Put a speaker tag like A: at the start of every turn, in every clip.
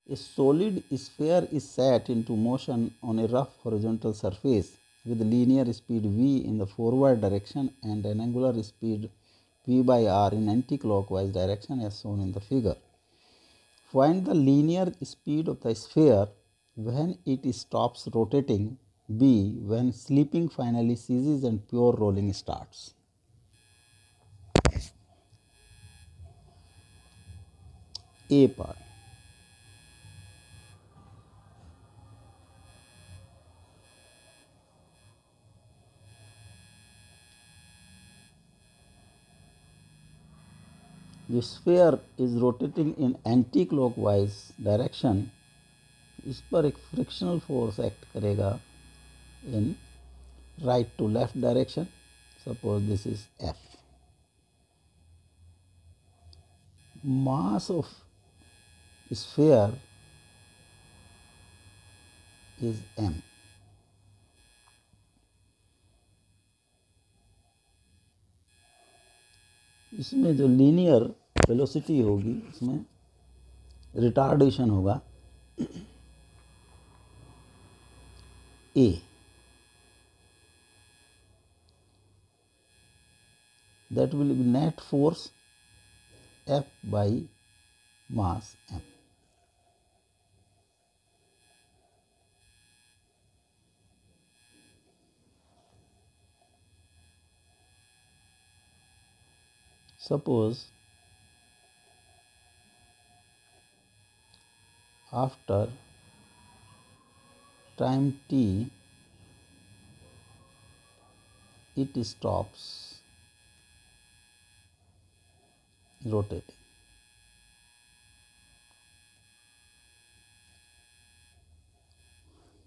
A: A solid sphere is set into motion on a rough horizontal surface with linear speed v in the forward direction and an angular speed v by r in anti-clockwise direction as shown in the figure. Find the linear speed of the sphere when it stops rotating, b when slipping finally ceases and pure rolling starts. A part. The sphere is rotating in anti-clockwise direction. इस पर एक frictional force act करेगा in right to left direction. Suppose this is F. Mass of sphere is M. इसमें जो linear velocity होगी इसमें retardation होगा A. That will be net force F by mass M. Suppose after time t it stops rotating.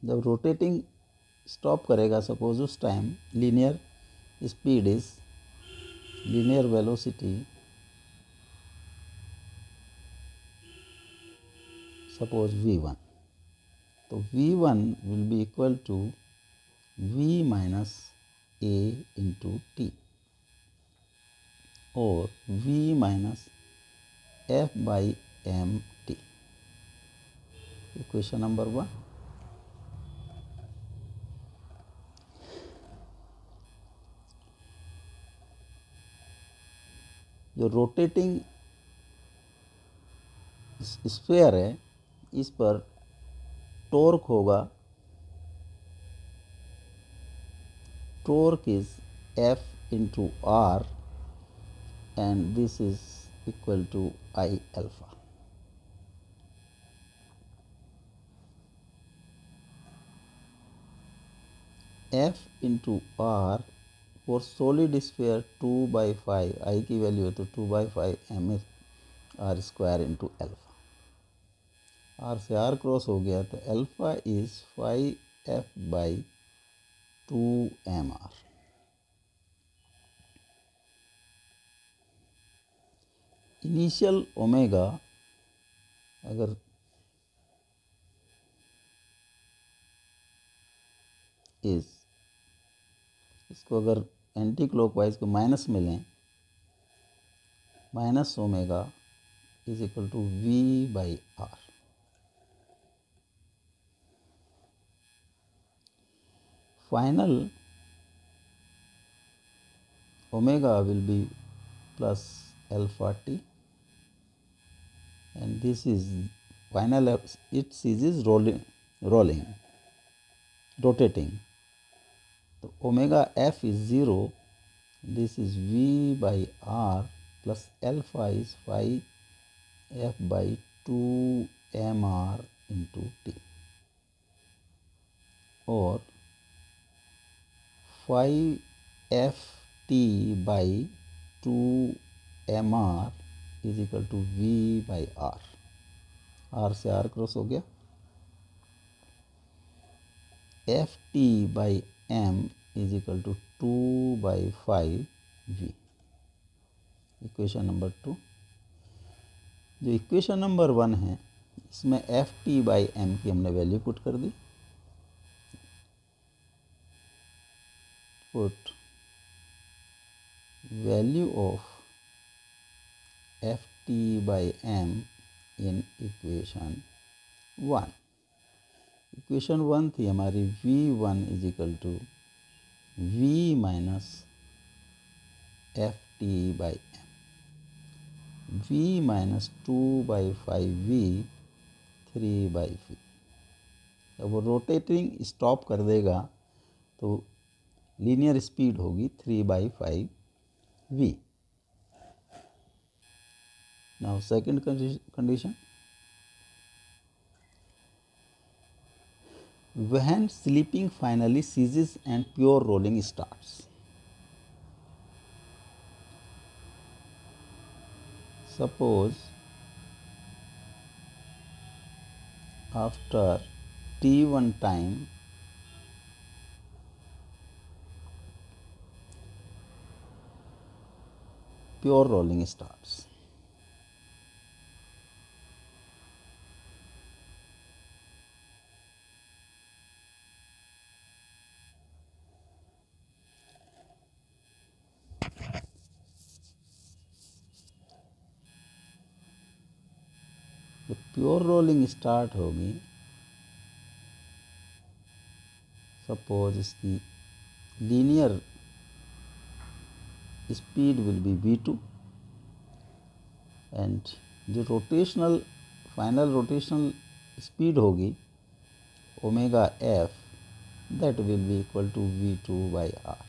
A: जब rotating stop करेगा suppose उस time linear speed is linear velocity suppose v1. तो v1 will be equal to v minus a into T और v minus f by M T. Equation number 1. जो rotating sphere है इस पर torque होगा. Torque is F into R and this is equal to I alpha. F into R for solid sphere 2/5 I की value है तो 2/5 M R square into alpha. R से R cross हो गया तो alpha is 5f by 2mr. Initial omega अगर is इसको अगर एंटी क्लॉकवाइज को माइनस में लें minus omega is equal to v by R. Final omega will be plus alpha t and this is final it ceases rolling rotating. So omega f is 0. This is v by r plus alpha is 5 f by 2 mr into t or 5ft by 2mr is equal to v by r. r से r cross हो गया. ft by m is equal to 2/5v. Equation number 2. जो equation number 1 है इसमें ft by m की हमने value put कर दी. Put value of ft by m in equation 1। Equation 1 थी हमारी V1 is equal to V minus F T by M, V minus 2/5V 3/V। जब वो रोटेटिंग स्टॉप कर देगा तो लीनियर स्पीड होगी 3/5V। Now second condition, when sleeping finally ceases and pure rolling starts. Suppose after t1 time pure rolling starts. The pure rolling start होगी, suppose इसकी linear speed will be V2 and जो rotational final rotational speed होगी omega f, that will be equal to V2 by R.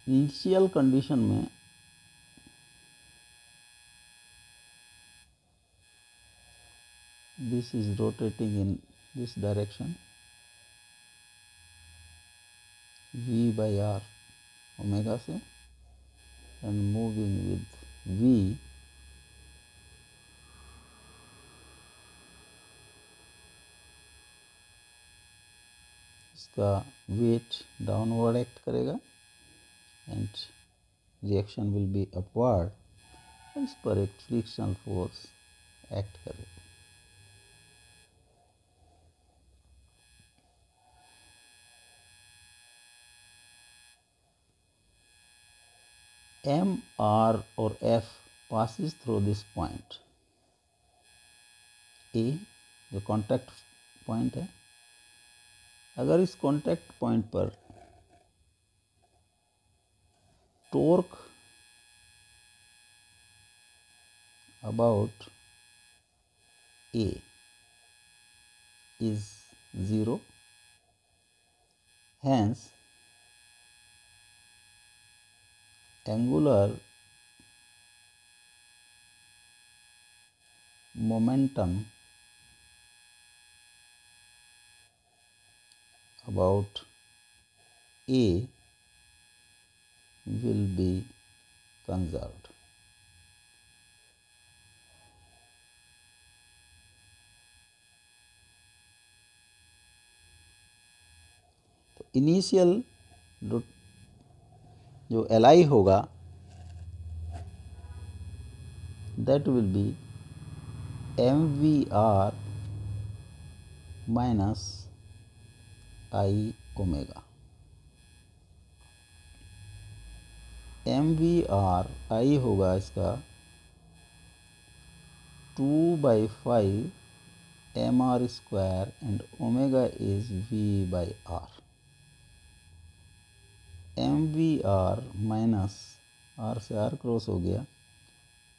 A: Initial condition में this is rotating in this direction, V by R omega से, and moving with V इसका weight downward act करेगा and reaction will be upward, इस पर एक frictional force act करेगा। M, R और F passes through this point A, जो contact point है। अगर इस कॉन्टैक्ट पॉइंट पर torque about A is 0, hence angular momentum about A will be conserved. तो इनिशियल जो Li होगा that will be MVR minus I omega. MVR I होगा इसका 2/5 mr square and omega is V by R. MVR minus R से R cross हो गया,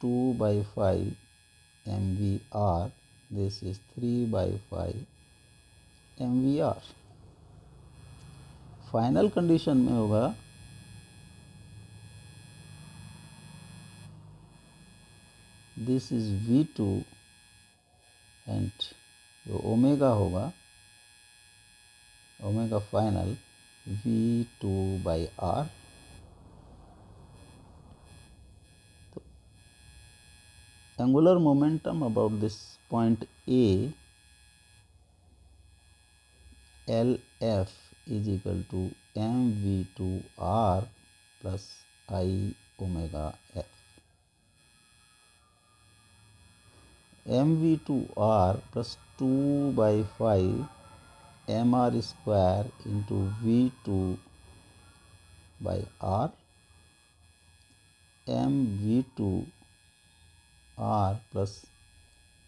A: 2/5 MVR, this is 3/5 MVR. Final condition में होगा दिस इज V2 एंड जो omega होगा, omega final V2 by R। Angular momentum about this point A, LF is equal to mv2r plus I omega f. mv2r plus 2 by 5 mr square into v2 by r, mv2 r plus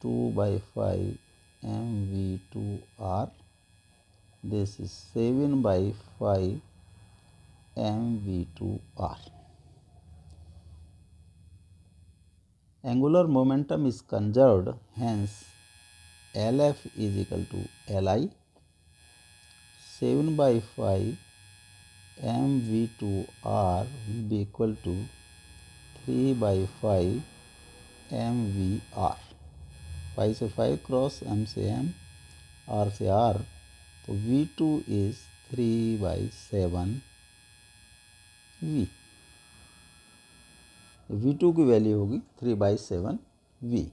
A: 2 by 5 mv2 r. This is 7 by 5 mv2 r. Angular momentum is conserved, hence LF is equal to Li. 7 by 5 mv2 r will be equal to 3 by 5 mvr. 5 से 5 cross, m से m, r से r, तो v2 is 3 by 7 v. v2 की value होगी 3 by 7 v.